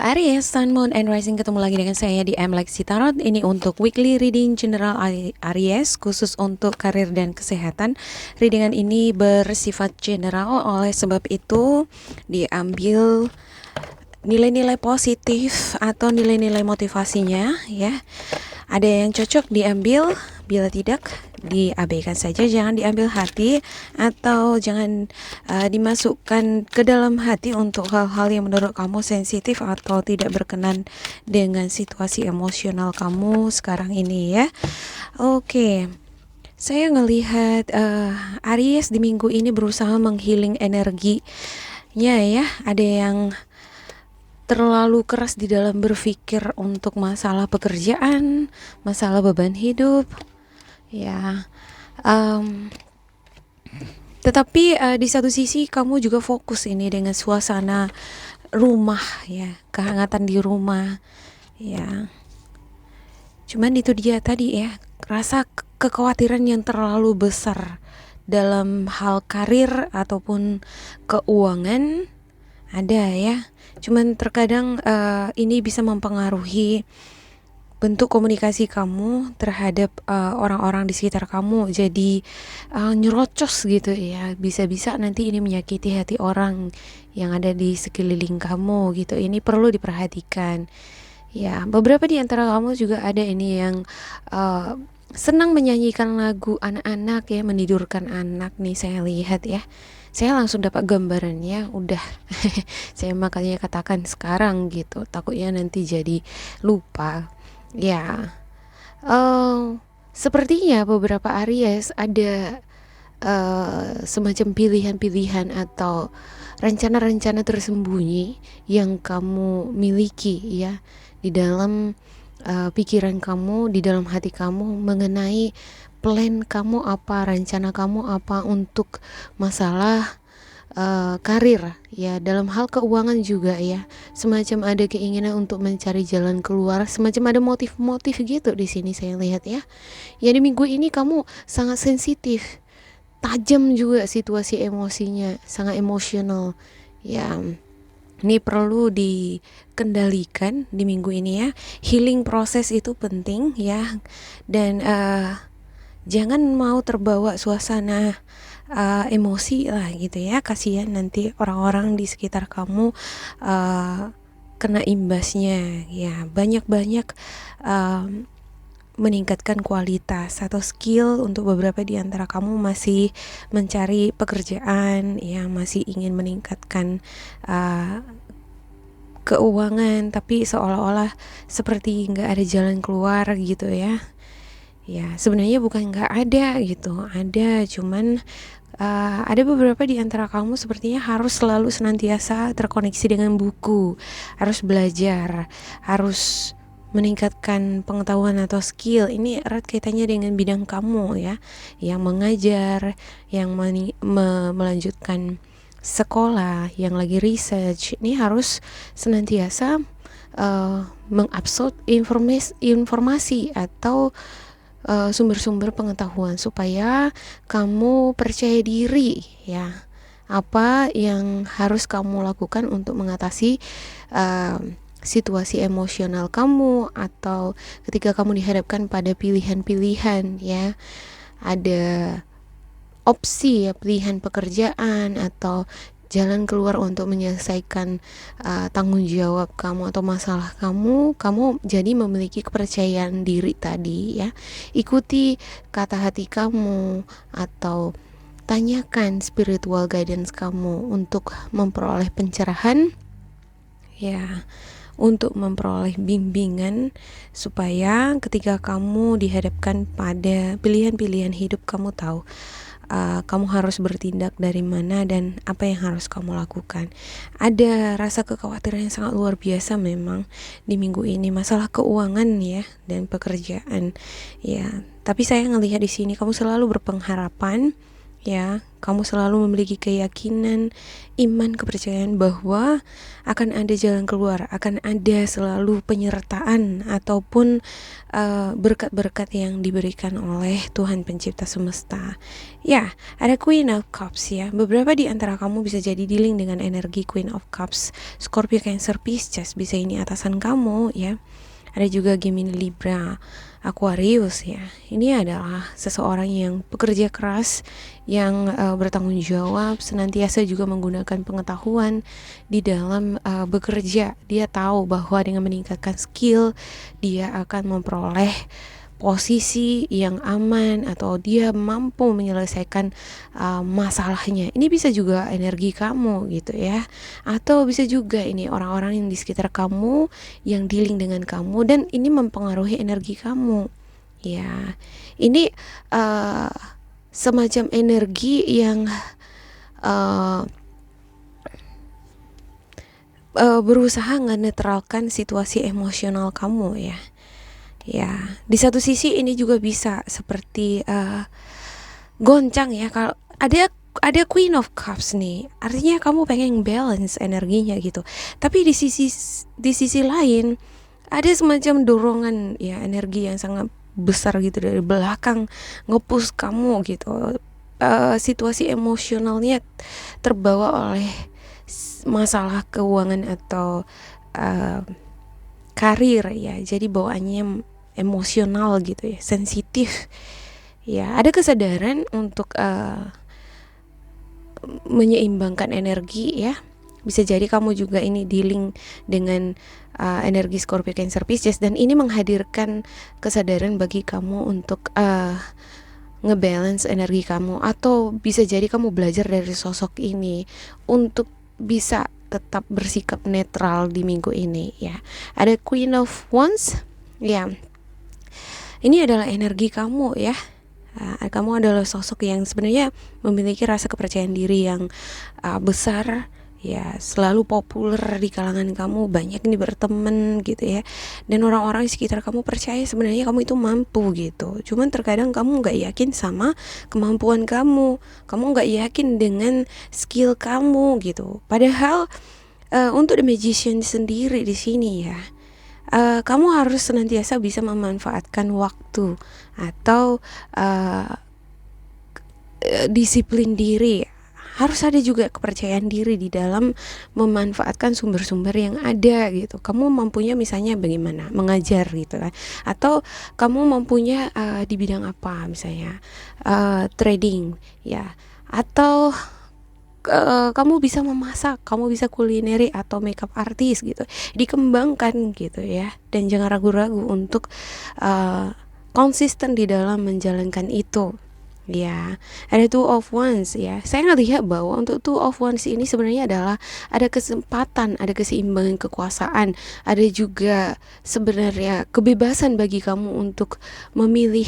Aries, Sun, Moon, and Rising, ketemu lagi dengan saya di Lexi Tarot. Ini untuk weekly reading general Aries, khusus untuk karir dan kesehatan. Readingan ini bersifat general, oleh sebab itu diambil nilai-nilai positif atau nilai-nilai motivasinya ya. Ada yang cocok diambil, bila tidak diabaikan saja, jangan diambil hati atau jangan dimasukkan ke dalam hati untuk hal-hal yang menurut kamu sensitif atau tidak berkenan dengan situasi emosional kamu sekarang ini ya. Oke. Saya ngelihat Aries di minggu ini berusaha menghealing energinya ya. Ada yang terlalu keras di dalam berpikir untuk masalah pekerjaan, masalah beban hidup, ya. Tetapi di satu sisi kamu juga fokus ini dengan suasana rumah, ya, kehangatan di rumah, ya. Cuman itu dia tadi ya, rasa kekhawatiran yang terlalu besar dalam hal karir ataupun keuangan ada ya. Cuman terkadang ini bisa mempengaruhi bentuk komunikasi kamu terhadap orang-orang di sekitar kamu. Jadi nyerocos gitu ya. Bisa-bisa nanti ini menyakiti hati orang yang ada di sekeliling kamu gitu. Ini perlu diperhatikan. Ya, beberapa di antara kamu juga ada ini yang senang menyanyikan lagu anak-anak ya, menidurkan anak nih saya lihat ya. Saya langsung dapat gambarannya, udah saya makanya katakan sekarang gitu, takutnya nanti jadi lupa ya. Sepertinya beberapa Aries ada semacam pilihan-pilihan atau rencana-rencana tersembunyi yang kamu miliki ya di dalam pikiran kamu, di dalam hati kamu mengenai plan kamu apa, rencana kamu apa untuk masalah karir ya, dalam hal keuangan juga ya. Semacam ada keinginan untuk mencari jalan keluar, semacam ada motif-motif gitu di sini saya lihat ya. Ya di minggu ini kamu sangat sensitif, tajam juga situasi emosinya, sangat emosional ya. Ini perlu dikendalikan di minggu ini ya. Healing proses itu penting ya. Dan jangan mau terbawa suasana emosi lah gitu ya. Kasihan nanti orang-orang di sekitar kamu kena imbasnya ya. Banyak-banyak meningkatkan kualitas atau skill untuk beberapa di antara kamu masih mencari pekerjaan ya, masih ingin meningkatkan keuangan, tapi seolah-olah seperti nggak ada jalan keluar gitu ya. Ya sebenarnya bukan nggak ada gitu, ada, cuman ada beberapa di antara kamu sepertinya harus selalu senantiasa terkoneksi dengan buku, harus belajar, harus meningkatkan pengetahuan atau skill. Ini erat kaitannya dengan bidang kamu ya, yang mengajar, yang melanjutkan sekolah, yang lagi research. Ini harus senantiasa mengabsorb informasi atau sumber-sumber pengetahuan supaya kamu percaya diri ya, apa yang harus kamu lakukan untuk mengatasi situasi emosional kamu, atau ketika kamu dihadapkan pada pilihan-pilihan ya, ada opsi ya, pilihan pekerjaan atau jalan keluar untuk menyelesaikan tanggung jawab kamu atau masalah kamu jadi memiliki kepercayaan diri tadi ya. Ikuti kata hati kamu atau tanyakan spiritual guidance kamu untuk memperoleh pencerahan ya, untuk memperoleh bimbingan supaya ketika kamu dihadapkan pada pilihan-pilihan hidup, kamu tahu kamu harus bertindak dari mana dan apa yang harus kamu lakukan. Ada rasa kekhawatiran yang sangat luar biasa memang di minggu ini, masalah keuangan ya dan pekerjaan ya. Tapi saya ngelihat di sini kamu selalu berpengharapan ya. Kamu selalu memiliki keyakinan, iman, kepercayaan bahwa akan ada jalan keluar, akan ada selalu penyertaan ataupun berkat-berkat yang diberikan oleh Tuhan pencipta semesta. Ya, ada Queen of Cups ya. Beberapa di antara kamu bisa jadi dealing dengan energi Queen of Cups. Scorpio, Cancer, Pisces bisa ini atasan kamu ya. Ada juga Gemini, Libra, Aquarius ya. Ini adalah seseorang yang pekerja keras, yang bertanggung jawab, senantiasa juga menggunakan pengetahuan di dalam bekerja. Dia tahu bahwa dengan meningkatkan skill, dia akan memperoleh posisi yang aman atau dia mampu menyelesaikan masalahnya. Ini bisa juga energi kamu gitu ya. Atau bisa juga ini orang-orang yang di sekitar kamu yang dealing dengan kamu dan ini mempengaruhi energi kamu. Ya. Ini semacam energi yang berusaha ngenetralkan situasi emosional kamu ya. Ya, di satu sisi ini juga bisa seperti goncang ya. Kalau ada Queen of Cups nih, artinya kamu pengen balance energinya gitu. Tapi di sisi lain ada semacam dorongan ya, energi yang sangat besar gitu dari belakang nge-push kamu gitu. Situasi emosionalnya terbawa oleh masalah keuangan atau karir ya. Jadi bawaannya emosional gitu ya, sensitif ya. Ada kesadaran untuk menyeimbangkan energi ya. Bisa jadi kamu juga ini dealing dengan energi Scorpio, Cancer, Pisces, dan ini menghadirkan kesadaran bagi kamu untuk ngebalance energi kamu. Atau bisa jadi kamu belajar dari sosok ini untuk bisa tetap bersikap netral di minggu ini ya. Ada Queen of Wands ya. Ini adalah energi kamu ya. Kamu adalah sosok yang sebenarnya memiliki rasa kepercayaan diri yang besar ya, selalu populer di kalangan kamu, banyak nih berteman gitu ya, dan orang-orang di sekitar kamu percaya sebenarnya kamu itu mampu gitu. Cuman terkadang kamu nggak yakin sama kemampuan kamu nggak yakin dengan skill kamu gitu. Padahal untuk The Magician sendiri di sini ya, kamu harus senantiasa bisa memanfaatkan waktu atau disiplin diri. Harus ada juga kepercayaan diri di dalam memanfaatkan sumber-sumber yang ada gitu. Kamu mampunya misalnya bagaimana mengajar gitu kan, atau kamu mampunya di bidang apa misalnya trading ya, atau kamu bisa memasak, kamu bisa kulineri atau makeup artist gitu. Dikembangkan gitu ya, dan jangan ragu-ragu untuk konsisten di dalam menjalankan itu. Ya, ada Two of Wands ya. Saya ngelihat bahwa untuk Two of Wands ini sebenarnya adalah ada kesempatan, ada keseimbangan kekuasaan, ada juga sebenarnya kebebasan bagi kamu untuk memilih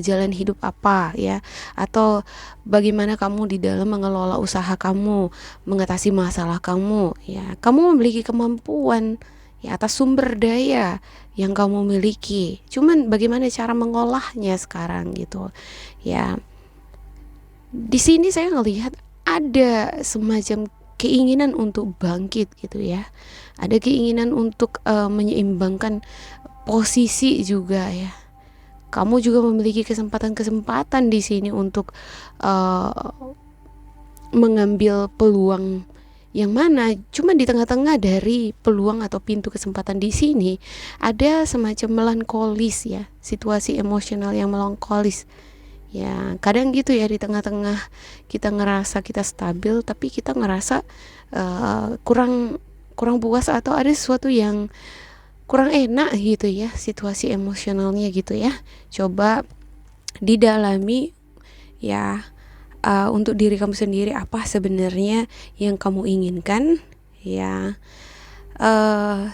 jalan hidup apa ya, atau bagaimana kamu di dalam mengelola usaha kamu, mengatasi masalah kamu ya. Kamu memiliki kemampuan ya atas sumber daya yang kamu miliki. Cuman bagaimana cara mengolahnya sekarang gitu. Ya. Di sini saya ngelihat ada semacam keinginan untuk bangkit gitu ya. Ada keinginan untuk menyeimbangkan posisi juga ya. Kamu juga memiliki kesempatan-kesempatan di sini untuk mengambil peluang yang mana cuma di tengah-tengah dari peluang atau pintu kesempatan di sini ada semacam melankolis ya, situasi emosional yang melankolis ya. Kadang gitu ya, di tengah-tengah kita ngerasa kita stabil tapi kita ngerasa kurang puas atau ada sesuatu yang kurang enak gitu ya, situasi emosionalnya gitu ya. Coba didalami ya, untuk diri kamu sendiri, apa sebenarnya yang kamu inginkan ya,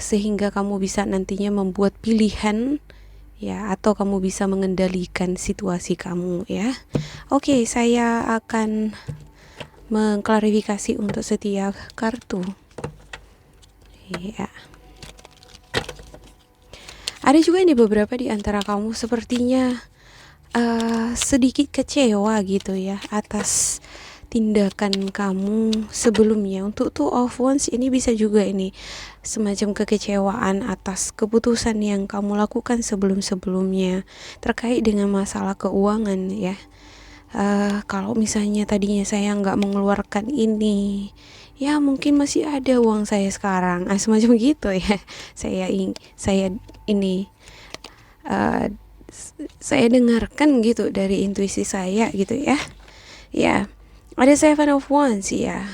sehingga kamu bisa nantinya membuat pilihan ya, atau kamu bisa mengendalikan situasi kamu ya. Oke, saya akan mengklarifikasi untuk setiap kartu ya. Ada juga ini beberapa di antara kamu sepertinya sedikit kecewa gitu ya atas tindakan kamu sebelumnya. Untuk two of wands ini bisa juga ini semacam kekecewaan atas keputusan yang kamu lakukan sebelum-sebelumnya terkait dengan masalah keuangan ya. Kalau misalnya tadinya saya nggak mengeluarkan ini, ya mungkin masih ada uang saya sekarang, semacam gitu ya. Saya ini uh, saya dengarkan gitu dari intuisi saya gitu ya. Ya, ada Seven of Wands ya.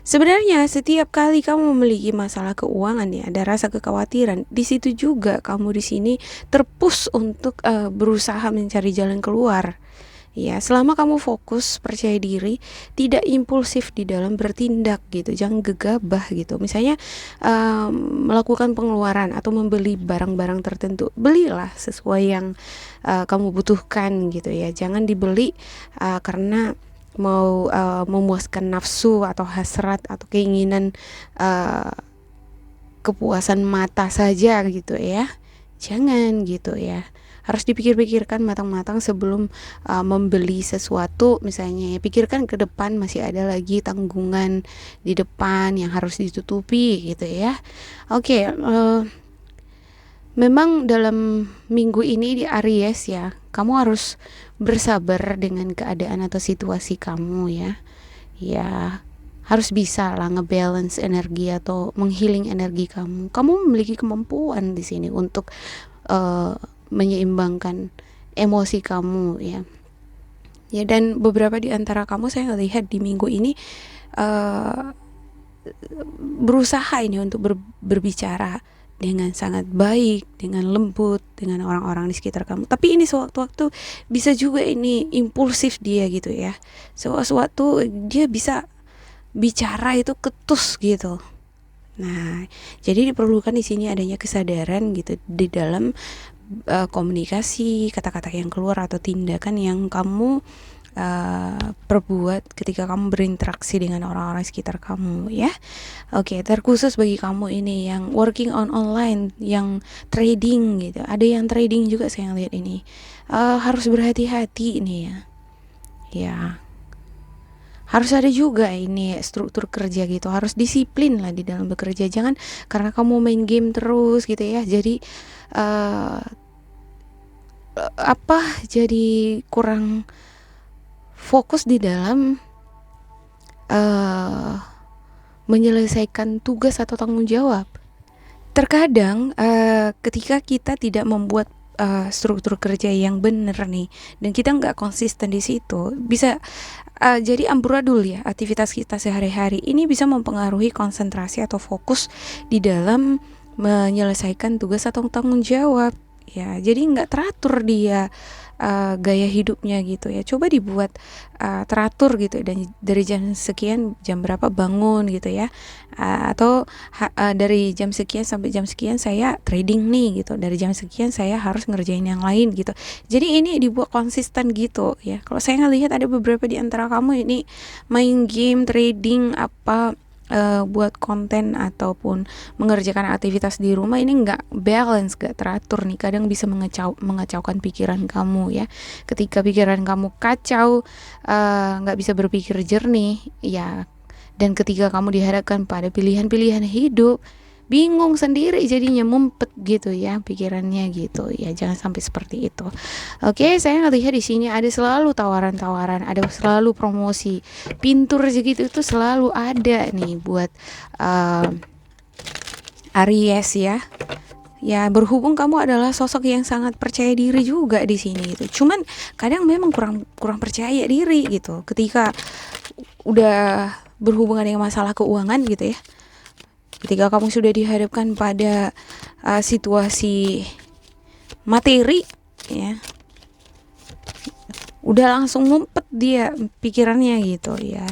Sebenarnya setiap kali kamu memiliki masalah keuangan ya, ada rasa kekhawatiran. Di situ juga kamu di sini terpush untuk berusaha mencari jalan keluar. Ya, selama kamu fokus, percaya diri, tidak impulsif di dalam bertindak gitu, jangan gegabah gitu. Misalnya melakukan pengeluaran atau membeli barang-barang tertentu, belilah sesuai yang kamu butuhkan gitu ya. Jangan dibeli karena mau memuaskan nafsu atau hasrat atau keinginan kepuasan mata saja gitu ya. Jangan gitu ya. Harus dipikir-pikirkan matang-matang sebelum membeli sesuatu. Misalnya ya, pikirkan ke depan masih ada lagi tanggungan di depan yang harus ditutupi gitu ya. Oke, memang dalam minggu ini di Aries ya, kamu harus bersabar dengan keadaan atau situasi kamu ya. Ya, harus bisa lah ngebalance energi atau menghealing energi kamu. Kamu memiliki kemampuan di sini untuk menyeimbangkan emosi kamu ya. Ya, dan beberapa di antara kamu saya lihat di minggu ini berusaha ini untuk berbicara dengan sangat baik, dengan lembut dengan orang-orang di sekitar kamu. Tapi ini sewaktu-waktu bisa juga ini impulsif dia gitu ya. Sewaktu-waktu dia bisa bicara itu ketus gitu. Nah, jadi diperlukan di sini adanya kesadaran gitu di dalam komunikasi, kata-kata yang keluar atau tindakan yang kamu perbuat ketika kamu berinteraksi dengan orang-orang sekitar kamu ya. Oke, terkhusus bagi kamu ini yang working on online, yang trading gitu. Ada yang trading juga saya lihat ini. Harus berhati-hati ini ya. Ya. Harus ada juga ini struktur kerja gitu. Harus disiplin lah di dalam bekerja. Jangan karena kamu main game terus gitu ya. Jadi jadi kurang fokus di dalam menyelesaikan tugas atau tanggung jawab. Terkadang ketika kita tidak membuat struktur kerja yang benar nih, dan kita nggak konsisten di situ, bisa jadi amburadul ya aktivitas kita sehari-hari. Ini bisa mempengaruhi konsentrasi atau fokus di dalam menyelesaikan tugas atau tanggung jawab. Ya, jadi nggak teratur dia gaya hidupnya gitu ya. Coba dibuat teratur gitu, dan dari jam sekian jam berapa bangun gitu ya, atau dari jam sekian sampai jam sekian saya trading nih gitu, dari jam sekian saya harus ngerjain yang lain gitu. Jadi ini dibuat konsisten gitu ya. Kalau saya ngelihat ada beberapa di antara kamu ini main game, trading, buat konten ataupun mengerjakan aktivitas di rumah, ini nggak balance, nggak teratur nih. Kadang bisa mengacaukan pikiran kamu ya. Ketika pikiran kamu kacau, nggak bisa berpikir jernih ya. Dan ketika kamu dihadapkan pada pilihan-pilihan hidup, bingung sendiri jadinya, mumpet gitu ya pikirannya gitu ya. Jangan sampai seperti itu. Oke, saya ngelihat di sini ada selalu tawaran-tawaran, ada selalu promosi, pintu rezeki itu selalu ada nih buat Aries ya. Ya, berhubung kamu adalah sosok yang sangat percaya diri juga di sini gitu. Cuman kadang memang kurang percaya diri gitu ketika udah berhubungan dengan masalah keuangan gitu ya. Ketika kamu sudah dihadapkan pada situasi materi ya, udah langsung ngumpet dia pikirannya gitu ya.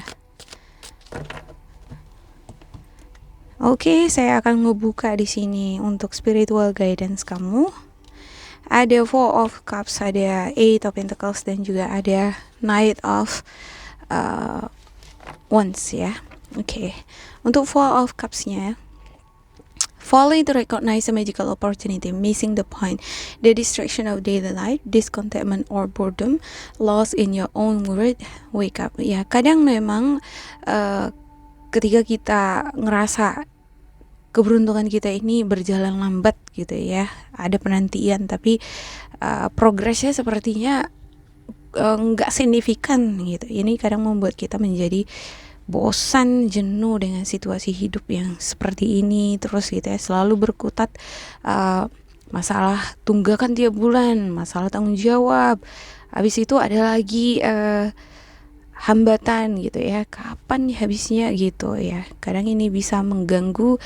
Oke, saya akan ngebuka di sini untuk spiritual guidance kamu. Ada Four of Cups, ada Eight of Pentacles, dan juga ada Knight of Wands ya. Oke. Untuk Four of Cups-nya, Failing to recognize a magical opportunity, missing the point, the distraction of daily life, discontentment or boredom, lost in your own world, wake up. Ya, kadang memang ketika kita ngerasa keberuntungan kita ini berjalan lambat gitu ya, ada penantian tapi progresnya sepertinya nggak signifikan gitu. Ini kadang membuat kita menjadi bosan, jenuh dengan situasi hidup yang seperti ini terus gitu ya, selalu berkutat masalah tunggakan tiap bulan, masalah tanggung jawab, habis itu ada lagi hambatan gitu ya, kapan nih habisnya gitu ya. Kadang ini bisa mengganggu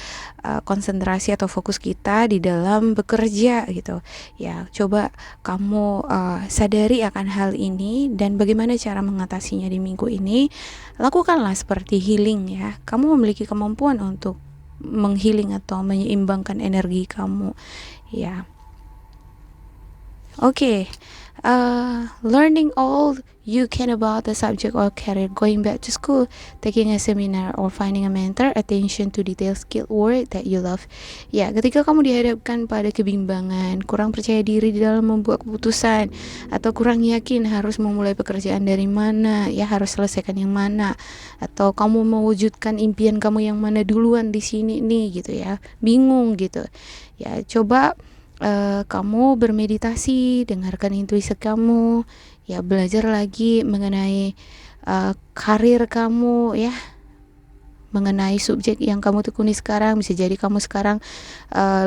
konsentrasi atau fokus kita di dalam bekerja gitu ya. Coba kamu sadari akan hal ini dan bagaimana cara mengatasinya di minggu ini. Lakukanlah seperti healing ya. Kamu memiliki kemampuan untuk menghealing atau menyeimbangkan energi kamu ya. Oke. Learning all you can about the subject or career, going back to school, taking a seminar, or finding a mentor, attention to detail, skilled work that you love. Ya, ketika kamu dihadapkan pada kebimbangan, kurang percaya diri di dalam membuat keputusan, atau kurang yakin harus memulai pekerjaan dari mana, ya harus selesaikan yang mana, atau kamu mewujudkan impian kamu yang mana duluan di sini nih gitu ya, bingung gitu. Ya, coba kamu bermeditasi, dengarkan intuisi kamu, ya belajar lagi mengenai karir kamu ya, mengenai subjek yang kamu tekuni sekarang. Bisa jadi kamu sekarang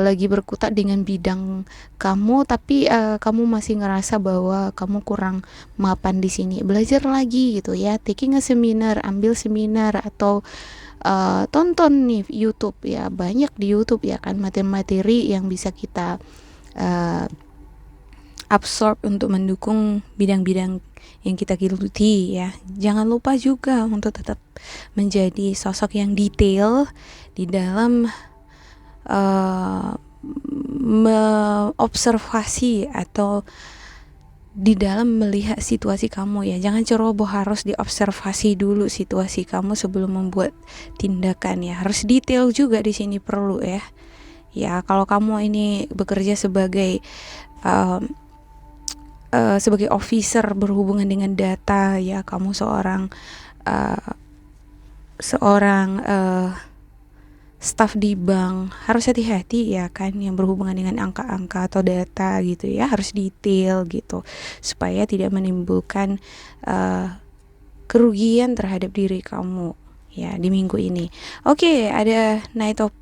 lagi berkutat dengan bidang kamu, tapi kamu masih ngerasa bahwa kamu kurang mapan di sini. Belajar lagi gitu ya, taking a seminar, ambil seminar atau tonton nih YouTube ya, banyak di YouTube ya kan materi-materi yang bisa kita absorb untuk mendukung bidang-bidang yang kita geluti ya. Jangan lupa juga untuk tetap menjadi sosok yang detail di dalam observasi atau di dalam melihat situasi kamu ya. Jangan ceroboh, harus diobservasi dulu situasi kamu sebelum membuat tindakan ya. Harus detail juga di sini perlu ya. Ya, kalau kamu ini bekerja sebagai officer berhubungan dengan data ya, kamu seorang staff di bank, harus hati-hati ya kan, yang berhubungan dengan angka-angka atau data gitu ya, harus detail gitu supaya tidak menimbulkan kerugian terhadap diri kamu ya di minggu ini. Oke, ada Knight of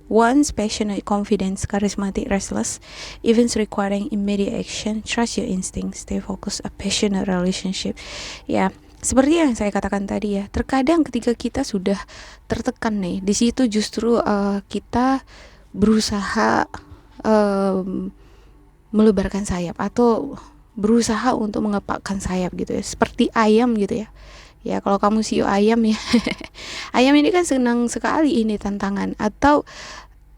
Wands, passionate, confident, charismatic, restless, events requiring immediate action, trust your instinct, stay focused, a passionate relationship. Ya, seperti yang saya katakan tadi ya, terkadang ketika kita sudah tertekan nih, di situ justru kita berusaha melebarkan sayap atau berusaha untuk mengepakkan sayap gitu ya, seperti ayam gitu ya. Ya, kalau kamu CEO ayam ya, ayam ini kan senang sekali ini tantangan, atau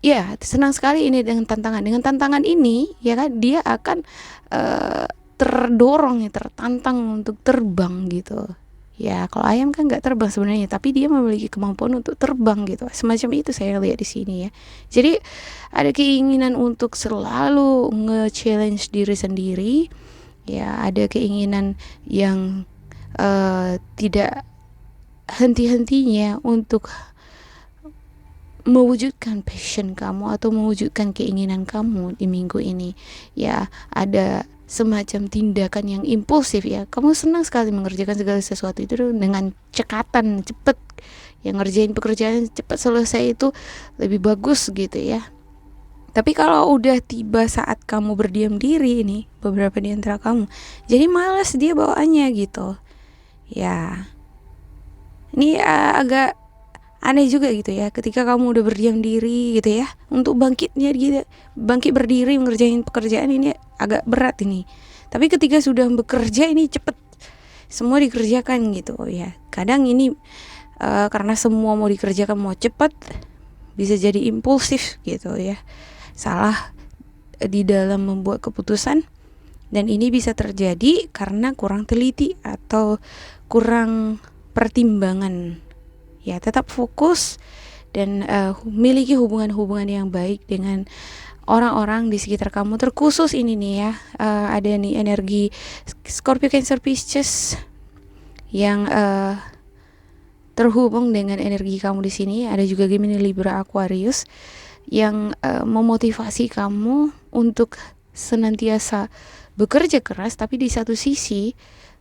ya senang sekali ini dengan tantangan. Dengan tantangan ini ya kan, dia akan terdorong ya, tertantang untuk terbang gitu. Ya, kalau ayam kan nggak terbang sebenarnya, tapi dia memiliki kemampuan untuk terbang gitu. Semacam itu saya lihat di sini ya. Jadi ada keinginan untuk selalu nge-challenge diri sendiri. Ya, ada keinginan yang tidak henti-hentinya untuk mewujudkan passion kamu atau mewujudkan keinginan kamu di minggu ini. Ya, ada semacam tindakan yang impulsif ya. Kamu senang sekali mengerjakan segala sesuatu itu dengan cekatan, cepet. Yang ngerjain pekerjaan cepat selesai itu lebih bagus gitu ya. Tapi kalau udah tiba saat kamu berdiam diri nih, beberapa di antara kamu jadi malas dia bawaannya gitu. Ya, ini agak aneh juga gitu ya, ketika kamu udah berdiam diri gitu ya, untuk bangkitnya gitu, bangkit berdiri mengerjain pekerjaan ini agak berat ini. Tapi ketika sudah bekerja ini cepet semua dikerjakan gitu ya. Kadang ini karena semua mau dikerjakan mau cepet, bisa jadi impulsif gitu ya, salah di dalam membuat keputusan. Dan ini bisa terjadi karena kurang teliti atau kurang pertimbangan. Ya, tetap fokus dan miliki hubungan-hubungan yang baik dengan orang-orang di sekitar kamu. Terkhusus ini nih ya, ada nih energi Scorpio, Cancer, Pisces yang terhubung dengan energi kamu di sini. Ada juga Gemini, Libra, Aquarius yang memotivasi kamu untuk senantiasa bekerja keras, tapi di satu sisi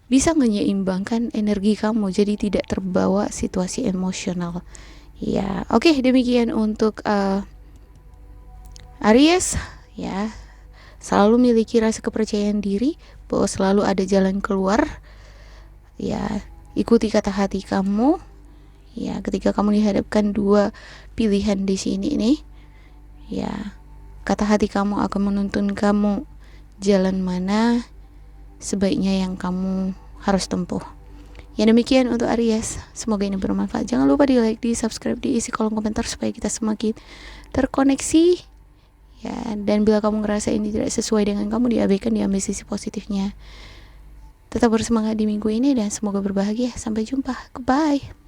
bisa menyeimbangkan energi kamu jadi tidak terbawa situasi emosional. Ya, oke, demikian untuk Aries ya. Selalu miliki rasa kepercayaan diri bahwa selalu ada jalan keluar. Ya, ikuti kata hati kamu. Ya, ketika kamu dihadapkan dua pilihan di sini nih, ya, kata hati kamu akan menuntun kamu jalan mana sebaiknya yang kamu harus tempuh. Ya, demikian untuk Aries. Semoga ini bermanfaat. Jangan lupa di like, di subscribe, diisi kolom komentar supaya kita semakin terkoneksi. Ya, dan bila kamu ngerasa ini tidak sesuai dengan kamu, diabaikan, diambil sisi positifnya. Tetap bersemangat di minggu ini dan semoga berbahagia. Sampai jumpa. Goodbye.